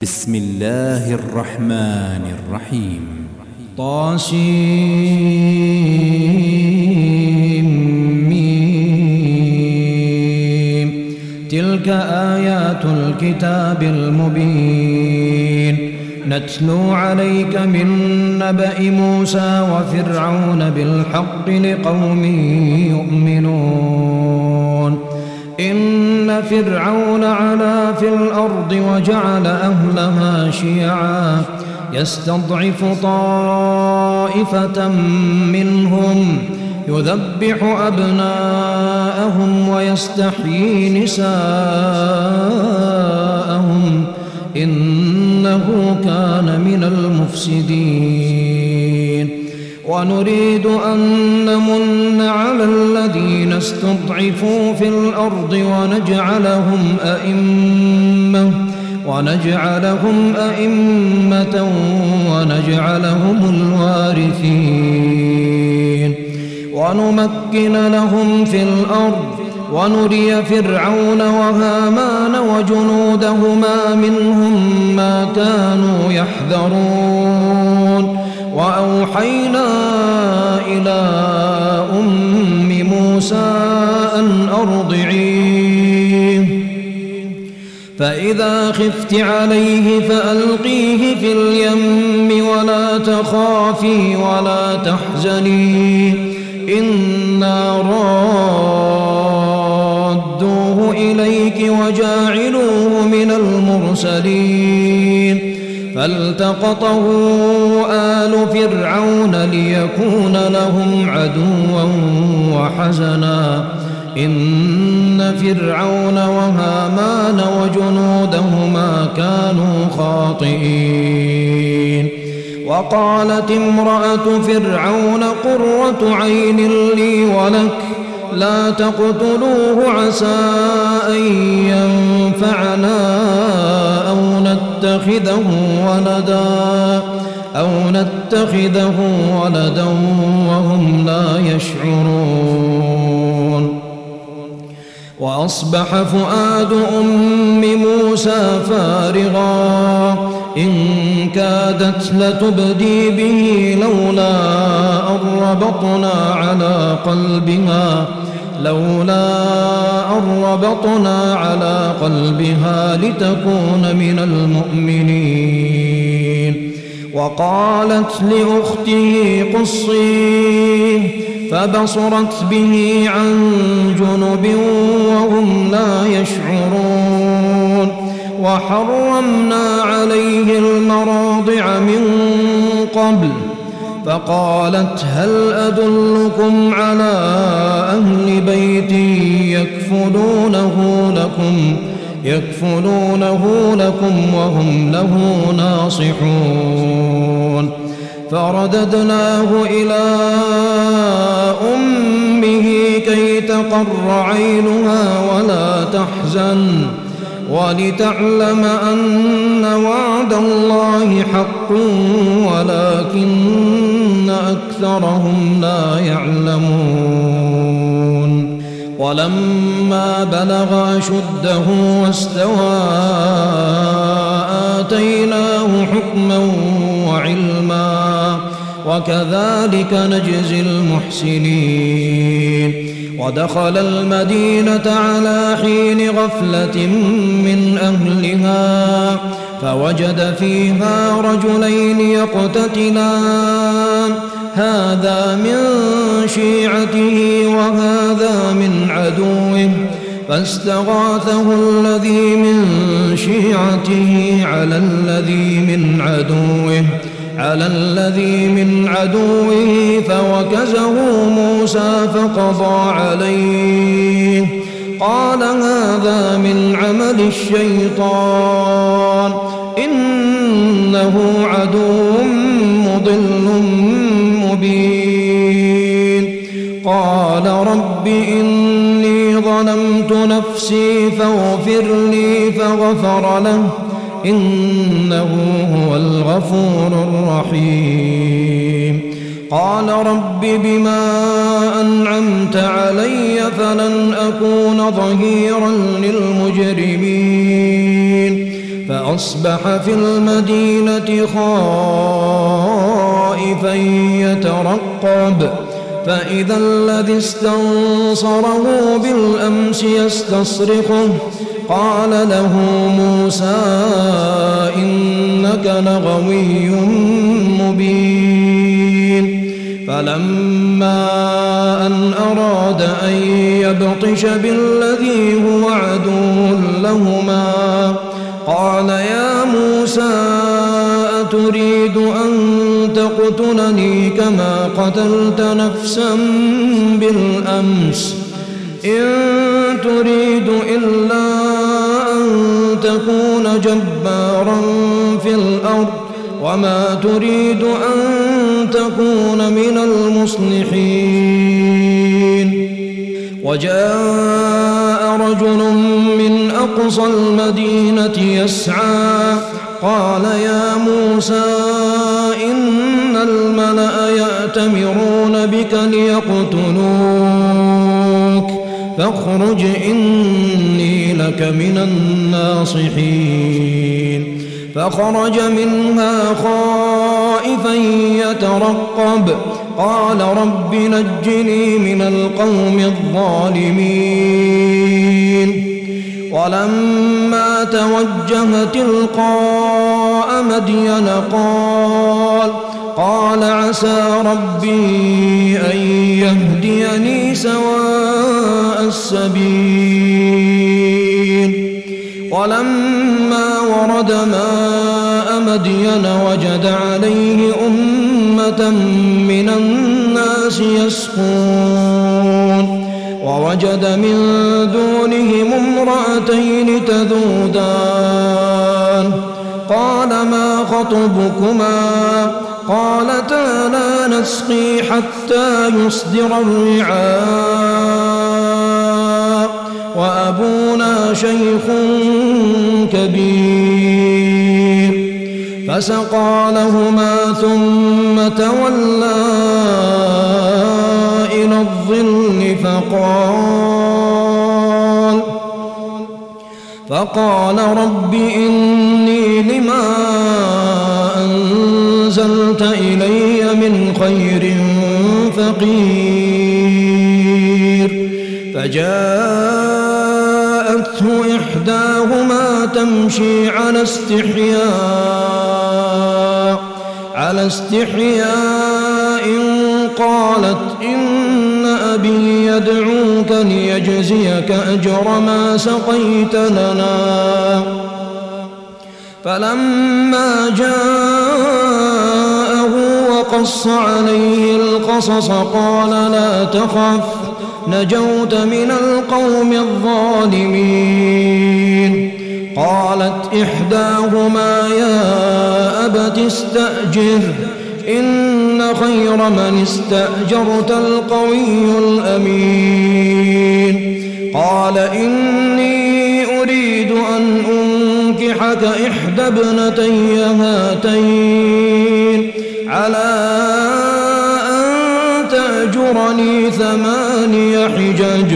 بسم الله الرحمن الرحيم. طاسيم. تلك آيات الكتاب المبين نتلو عليك من نبأ موسى وفرعون بالحق لقوم يؤمنون. إن فرعون علا في الأرض وجعل أهلها شيعا يستضعف طائفة منهم يذبح أبناءهم ويستحيي نساءهم إنه كان من المفسدين. ونريد أن نمن على الذين استضعفوا في الأرض ونجعلهم أئمة ونجعلهم الوارثين ونمكن لهم في الأرض ونري فرعون وهامان وجنودهما منهم ما كانوا يحذرون. وأوحينا إلى أم موسى أن أرضعيه فإذا خفت عليه فألقيه في اليم ولا تخافي ولا تحزني إنا رادوه إليك وجاعلوه من المرسلين. فالتقطه آل فرعون ليكون لهم عدوا وحزنا إن فرعون وهامان وجنودهما كانوا خاطئين. وقالت امرأة فرعون قرة عين لي ولك لا تقتلوه عسى أن ينفعنا أو نتخذه ولدا وهم لا يشعرون. وأصبح فؤاد أم موسى فارغا إن كادت لتبدي به لولا أن ربطنا على قلبها لتكون من المؤمنين. وقالت لأخته قصيه فبصرت به عن جنب وهم لا يشعرون. وحرمنا عليه المراضع من قبل فقالت هل أدلكم على أهل بيت يكفلونه لكم وهم له ناصحون. فرددناه إلى أمه كي تقر عينها ولا تحزن ولتعلم أن وعد الله حق ولكن أكثرهم لا يعلمون. ولما بلغ أشده واستوى آتيناه حكما وعلما وكذلك نجزي المحسنين. ودخل المدينة على حين غفلة من أهلها فوجد فيها رجلين يقتتلان هذا من شيعته وهذا من عدوه فاستغاثه الذي من شيعته على الذي من عدوه فوكزه موسى فقضى عليه قال هذا من عمل الشيطان إنه عدو مضل مبين. قال رب إني ظلمت نفسي فاغفر لي فغفر له إنه هو الغفور الرحيم. قال رب بما أنعمت علي فلن أكون ظهيرا للمجرمين فأصبح في المدينة خائفا يترقب فإذا الذي استنصره بالأمس يستصرخه قال له موسى إنك لغوي مبين فلما أن أراد أن يبطش بالذي هو عدو لهما قال يا موسى أتريد أن تقتلني كما قتلت نفسا بالأمس إن تريد إلا أن تكون جبارا في الأرض وما تريد أن تكون من المصلحين وجاء رجل من أقصى المدينة يسعى قال يا موسى إن الملأ يأتمرون بك ليقتلوك فاخرج إني لك من الناصحين فخرج منها خائفا يترقب قال رب نجني من القوم الظالمين ولما توجه تلقاء مدين قال عسى ربي أن يهديني سواء السبيل ولما ورد ماء مدين وجد عليه أمة من الناس يسقون ووجد من دونهم امرأتين تذودان قال ما خطبكما قالتا لا نسقي حتى يصدر الرعاء وأبونا شيخ كبير فسقى لهما ثم تولى إلى الظل فقال رب إني لما أنزلت إلي من خير فقير فجاءته إحداهما تمشي على استحياء قالت إن أبي يدعوك ليجزيك أجر ما سقيت لنا فلما جاءه وقص عليه القصص قال لا تخف نجوت من القوم الظالمين قالت إحداهما يا أبت استأجر إن خير من استأجرت القوي الأمين قال إني أريد أن أنكحك إحدى ابنتي هاتين على أن تأجرني 8 حجج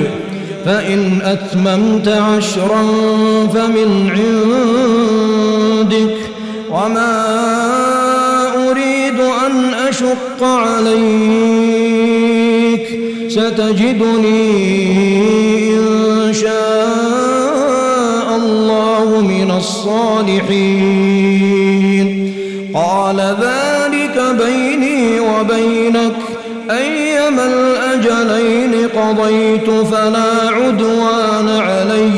فإن أتممت 10 فمن عندك وما أريد أن أشق عليك ستجدني إن شاء الله من الصالحين قال ذلك بيني وبينك أيما الأجلين قضيت فلا عدوان علي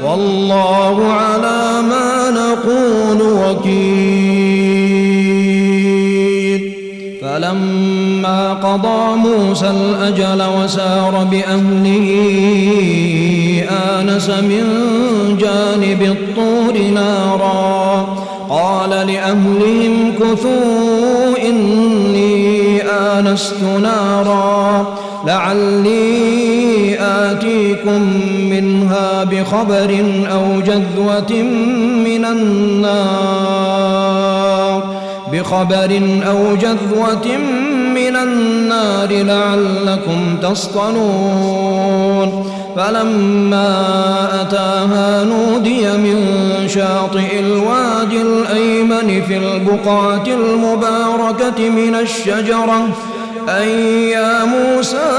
والله على ما نقول وكيل فلما قضى موسى الأجل وسار بأهله آنس من جانب الطور نارا قال لأهلهم كثوا إني آنست نارا لعلي آتيكم منها بخبر أو جذوة من النار لعلكم تصطلون فلما أتاها نودي من شاطئ الوادي الأيمن في البقعة المباركة من الشجرة أن يا موسى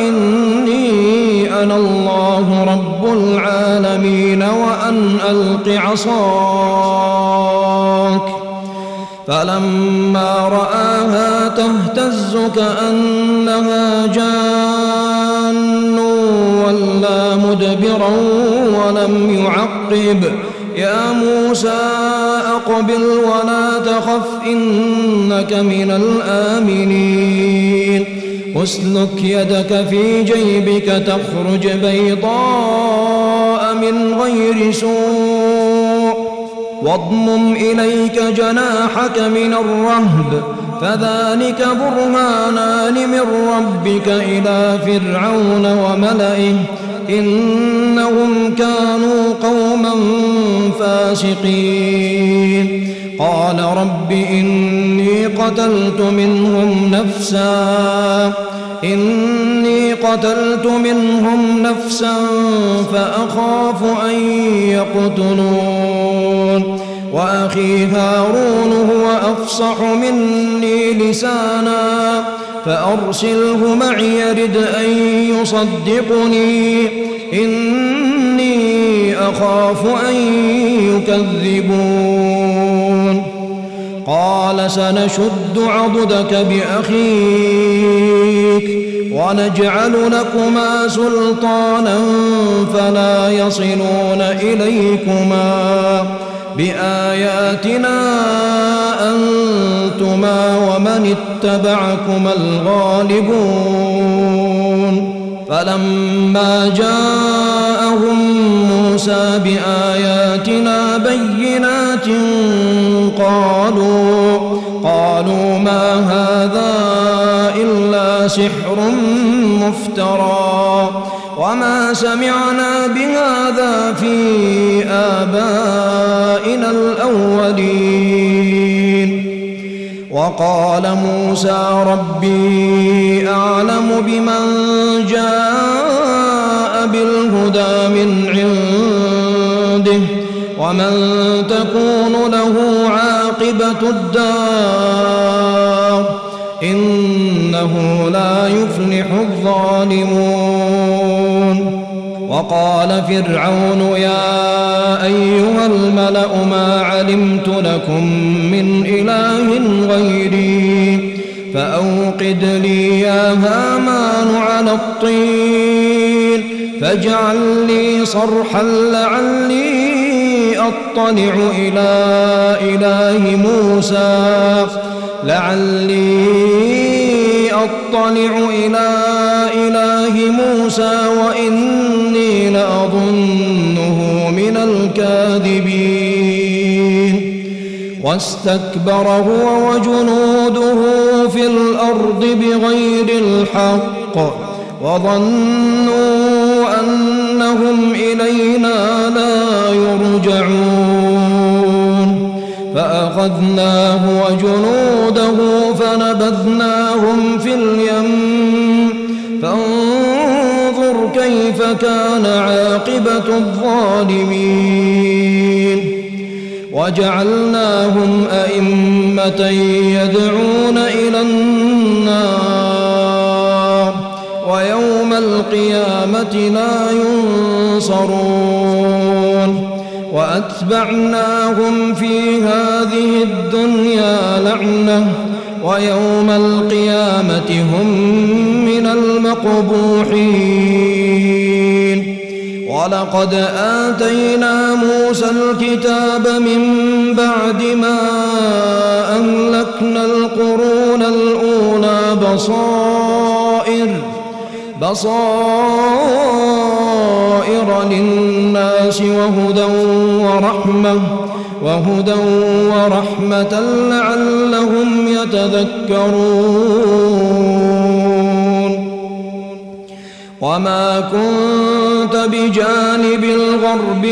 إني أنا الله رب العالمين وأن ألق عصاك. فلما رآها تهتز كأنها جان ولا مدبرا ولم يعقب. يا موسى أقبل ولا تخف إنك من الآمنين. اسلك يدك في جيبك تخرج بيضاء من غير سوء واضمم إليك جناحك من الرهب فذلك برهانان من ربك إلى فرعون وملئه إنهم كانوا قوما فاسقين. قال رب إني قتلت منهم نفسا فأخاف أن يقتلون وأخي هارون هو أفصح مني لسانا فأرسله معي يرد أن يصدقني إني أخاف أن يكذبون. قال سنشد عضدك بأخيك ونجعل لكما سلطانا فلا يصلون إليكما بآياتنا أنتما ومن اتبعكما الغالبون. فلما جاءهم موسى بآياتنا بينات قالوا ما هذا إلا سحر مفترى وما سمعنا بهذا في آبائنا الأولين. وقال موسى ربي أعلم بمن جاء بالهدى من عنده ومن تكون له عاقبة الدار إنه لا يفلح الظالمون. وقال فرعون يا أيها الملأ ما علمت لكم من إله غيري فأوقد لي يا هامان على الطين فاجعل لي صرحا لعلي أطلع إلى إله موسى وإني لأظنه من الكاذبين. واستكبر هو وجنوده في الأرض بغير الحق وظنوا أنهم إلينا لا يرجعون فأخذناه وجنوده فنبذناهم في اليم فانظر كيف كان عاقبة الظالمين. وجعلناهم أئمة يدعون إلى النار ويوم القيامة لا ينصرون. وأتبعناهم في هذه الدنيا لعنة ويوم القيامة هم من المقبوحين. ولقد آتينا موسى الكتاب من بعد ما أهلكنا القرون الأولى بصائر للناس وهدى ورحمة لعلهم يتذكرون. وما كنت بجانب الغرب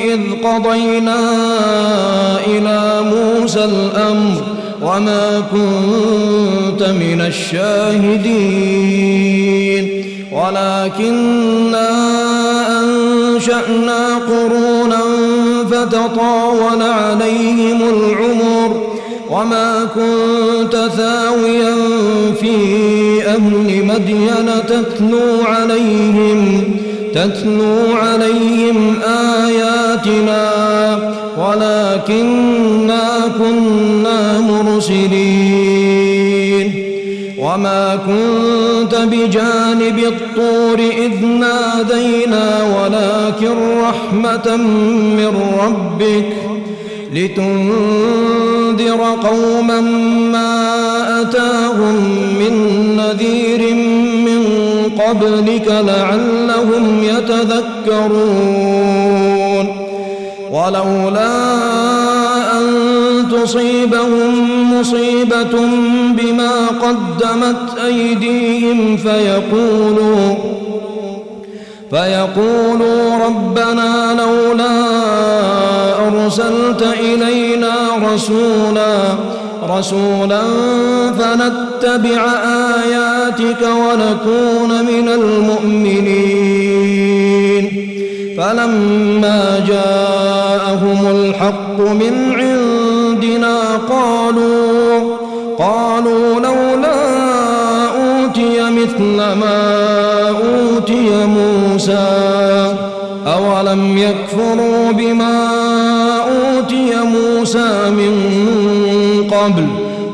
إذ قضينا إلى موسى الأمر وما كنت من الشاهدين. ولكننا أنشأنا قرونا فتطاول عليهم العمر وما كنت ثاويا في أهل مدين تتلو عليهم آياتنا ولكننا كنا مرسلين وما كنت بجانب الطور إذ نادينا ولكن رحمة من ربك لتنذر قوما ما أتاهم من نذير من قبلك لعلهم يتذكرون ولولا أن تصيبهم مصيبة بما قدمت أيديهم فيقولوا ربنا لولا أرسلت إلينا رسولا فنتبع آياتك ونكون من المؤمنين فلما جاءهم الحق من عندنا قالوا لولا أوتي مثل ما أوتي موسى أولم يكفروا بما أوتي موسى من قبل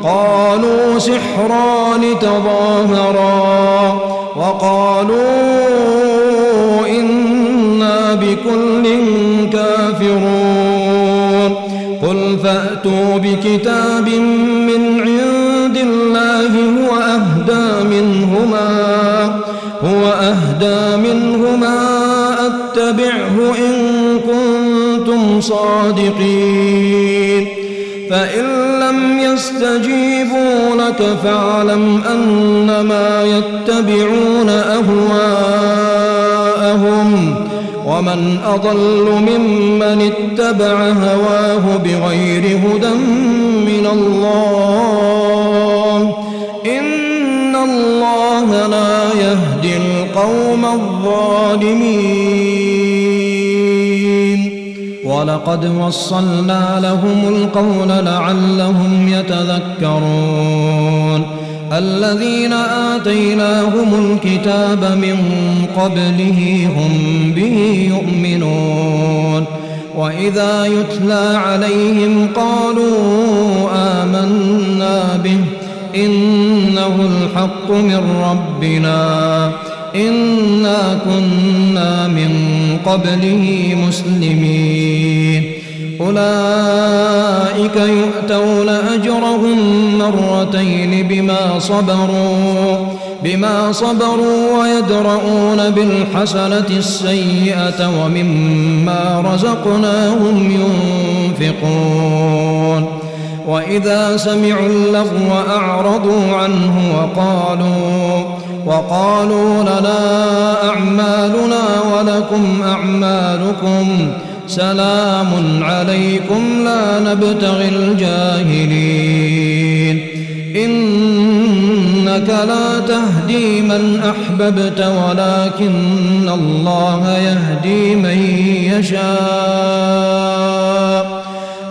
قالوا سحران تظاهرا وقالوا إنا بكل كافرون قل فأتوا بكتاب من عند الله هو أهدى منهما أتبعه إن كنتم صادقين فإن لم يستجيبوا لك فاعلم أنما يتبعون أهواءهم ومن أضل ممن اتبع هواه بغير هدى من الله إن الله لا يهدي القوم الظالمين ولقد وصلنا لهم القول لعلهم يتذكرون الذين آتيناهم الكتاب من قبله هم به يؤمنون وإذا يتلى عليهم قالوا آمنا به إنه الحق من ربنا إنا كنا من قبله مسلمين أولئك يؤتون أجرهم مرتين بما صبروا ويدرؤون بالحسنة السيئة ومما رزقناهم ينفقون وإذا سمعوا اللغو أعرضوا عنه وقالوا لنا أعمالنا ولكم أعمالكم سلام عليكم لا نبتغي الجاهلين إنك لا تهدي من أحببت ولكن الله يهدي من يشاء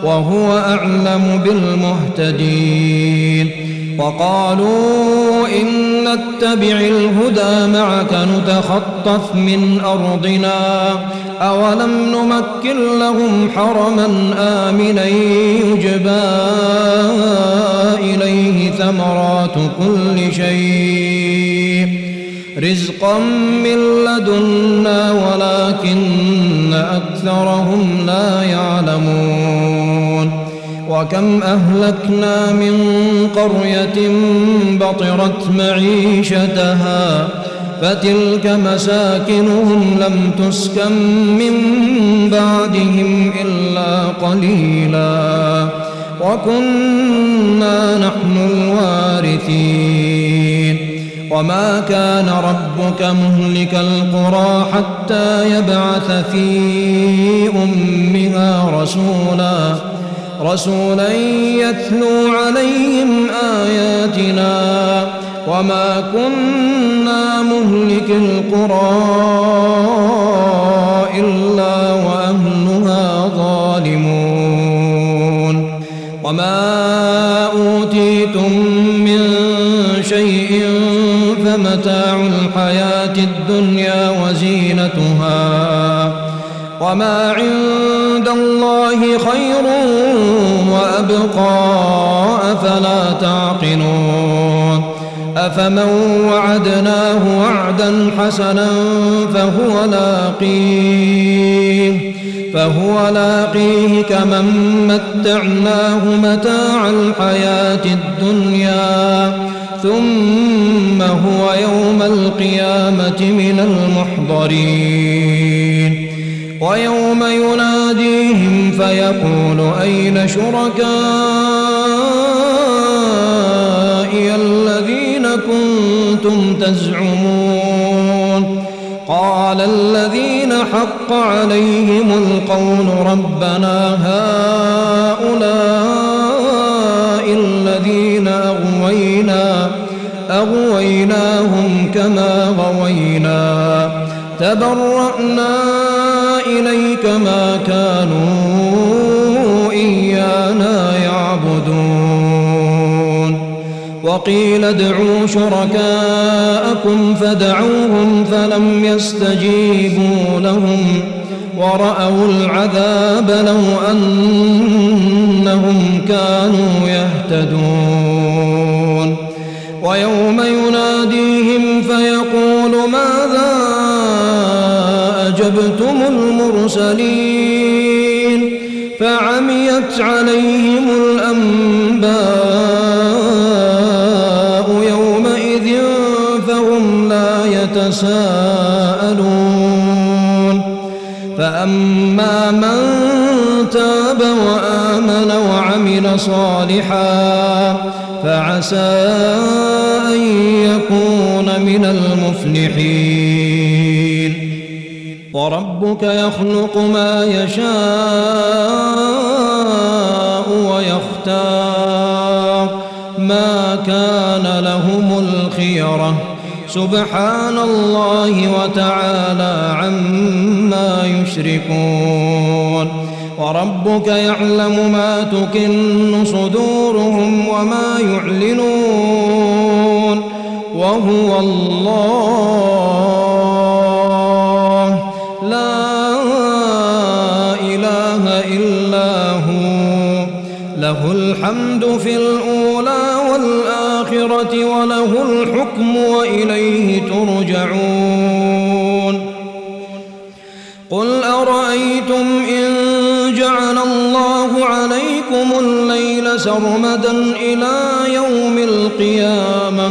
وهو أعلم بالمهتدين وقالوا إن نتبع الهدى معك نتخطف من أرضنا أولم نمكن لهم حرما آمنا يجبى إليه ثمرات كل شيء رزقا من لدنا ولكن أكثرهم لا يعلمون وكم أهلكنا من قرية بطرت معيشتها فتلك مساكنهم لم تسكن من بعدهم إلا قليلا وكنا نحن الوارثين وما كان ربك مهلك القرى حتى يبعث في أمها رسولا يتلو عليهم آياتنا وما كنا مهلك القرى إلا وأهلها ظالمون وما أوتيتم من شيء فمتاع الحياة الدنيا وزينتها وما عند الله خير وأبقى أفلا تعقلون أفمن وعدناه وعدا حسنا فهو لاقيه كمن متعناه متاع الحياة الدنيا ثم هو يوم القيامة من المحضرين ويوم يناديهم فيقول أين شركائي الذين كنتم تزعمون قال الذين حق عليهم القول ربنا هؤلاء الذين أغويناهم كما غوينا تبرأنا إليك ما كانوا إيانا يعبدون وقيل ادعوا شركاءكم فدعوهم فلم يستجيبوا لهم ورأوا العذاب لو أنهم كانوا يهتدون ويوم يناديهم فيقول ماذا أجبتم المرسلين فعميت عليهم الأنباء يومئذ فهم لا يتساءلون فأما من تاب وآمن وعمل صالحا فعسى أن يكون من المفلحين وربك يخلق ما يشاء ويختار ما كان لهم الخيرة سبحان الله وتعالى عما يشركون وربك يعلم ما تكن صدورهم وما يعلنون وهو الله لا إله إلا هو له الحمد في الأولى والآخرة وله الحكم وإليه ترجعون قل أرأيتم إن جعل الله عليكم الليل سرمدا إلى يوم القيامة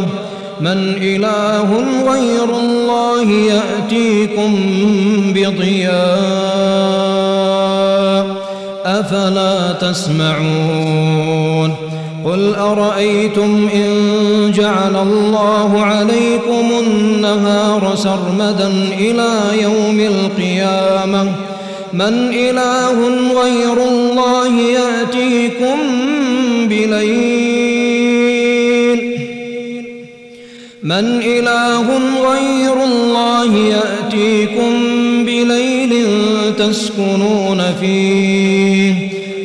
من إله غير الله يأتيكم بضياء أفلا تسمعون قل أرأيتم إن جعل الله عليكم النهار سرمدا إلى يوم القيامة من إله غير الله يأتيكم بليل من إله غير الله يأتيكم بليل تسكنون فيه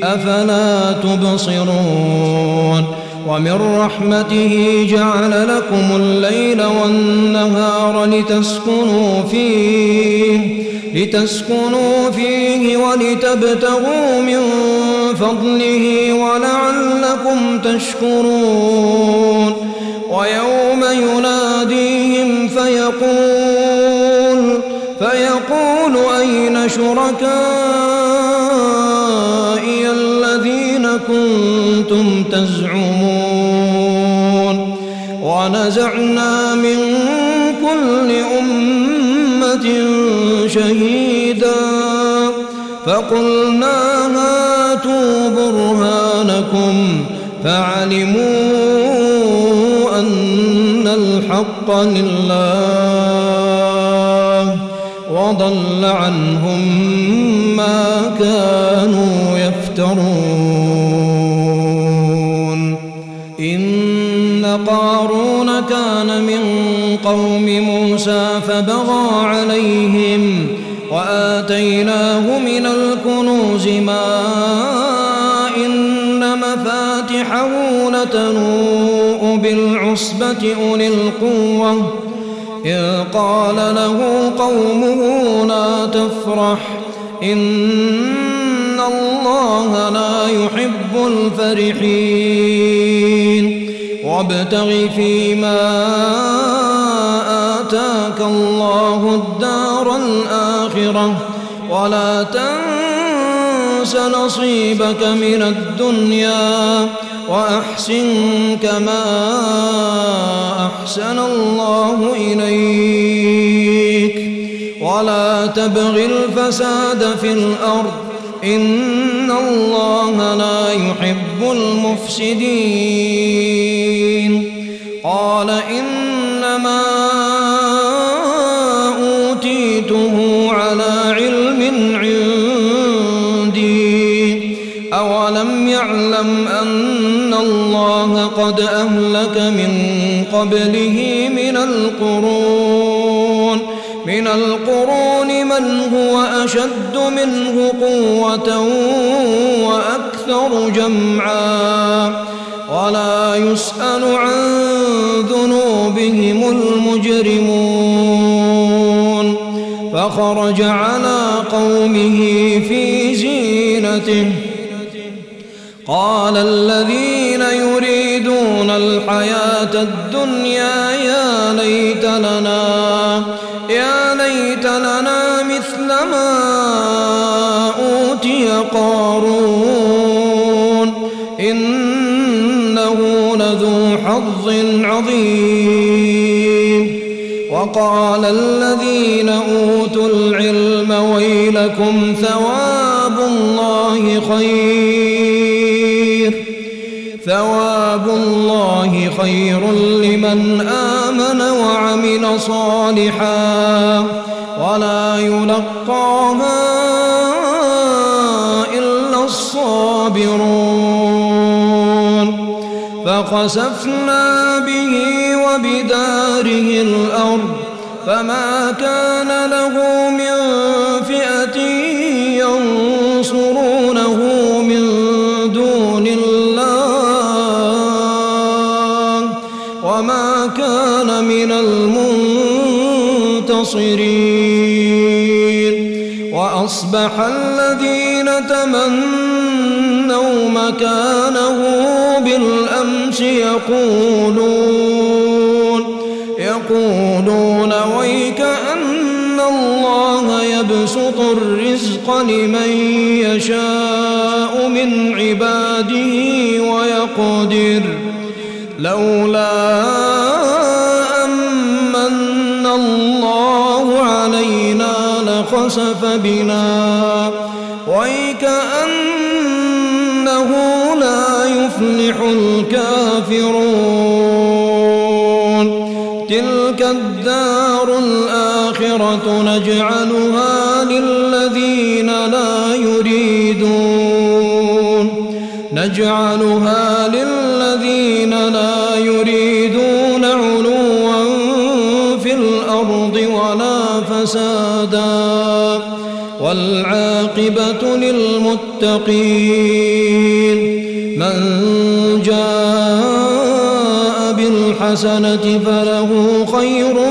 أفلا تبصرون ومن رحمته جعل لكم الليل والنهار لتسكنوا فيه ولتبتغوا من فضله ولعلكم تشكرون ويوم يناديهم فيقول أين شركائي الذين كنتم تزعمون ونزعنا من كل أمة شهيدا فقلنا هاتوا برهانكم فعلموا أن الحق لله وضل عنهم ما كانوا يفترون إن قارون كان من قوم موسى فبغى عليهم وآتيناه من الكنوز ما إن مفاتحه لتنوء بالعصبة أولي القوة إذ قال له قومه لا تفرح إن الله لا يحب الفرحين وابتغ فيما آتاك الله الدار الآخرة ولا تنس نصيبك من الدنيا وأحسن كما أحسن الله إليك ولا تبغ الفساد في الأرض إن الله لا يحب المفسدين قال إنما أوتيته على علم عندي أولم يعلم أن الله قد أهلك من قبله من القرون من هو أشد منه قوة وأكثر جمعا ولا يسأل عن ذنوبهم المجرمون فخرج على قومه في زينته قال الذين يريدون الحياة الدنيا يا ليت لنا مثل ما أوتي قارون إنه لذو حظ عظيم وقال الذين أوتوا العلم ويلكم ثواب الله خير لمن آمن وعمل صالحا ولا يلقاها إلا الصابرون فخسفنا به وبداره الأرض فما كان له من فئة ينصرونه من دون الله وما كان من المنتصرين وأصبح الذين تمنوا مكانه بالأمس يقولون ويك أن الله يبسط الرزق لمن يشاء من عباده ويقدر لولا أمن الله علينا لخسف بنا ويكأنه لا يفلح الكافرون تلك الدار الآخرة نجعلها للذين لا يريدون علوا في الأرض ولا فسادا والعاقبة للمتقين من جاء بالحسنة فله خير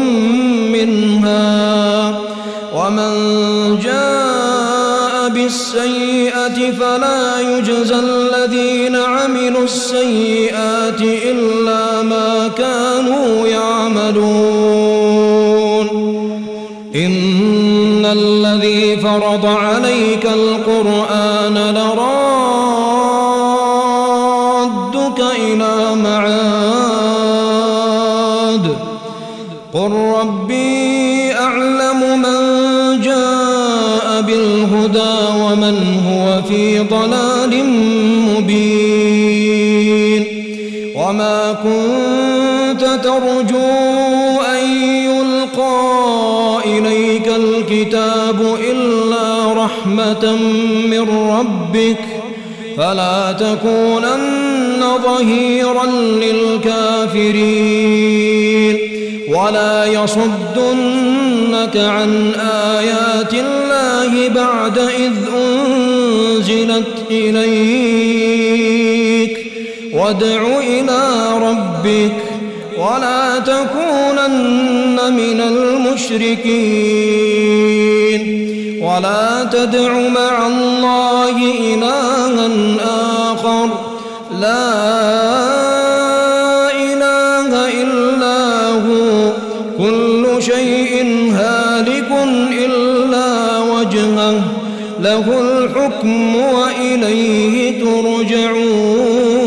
منها ومن جاء بالسيئة فلا يجزى الذين عملوا السيئات إلا ما كانوا يعملون إن الذي فرض عليك القرآن لرادك إلى معاد قل ربي أعلم من جاء بالهدى ومن هو في ضلال مبين وما كنت ترجو أن يلقى إليك الكتاب إلا رحمة من ربك فلا تكونن ظهيرا للكافرين ولا يصدنك عن آيات الله بعد إذ أنزلت إليك وادع إلى ربك ولا تكونن من المشركين ولا تدع مع الله إلها آخر لا إله إلا هو كل شيء هالك إلا وجهه له الحكم وإليه ترجعون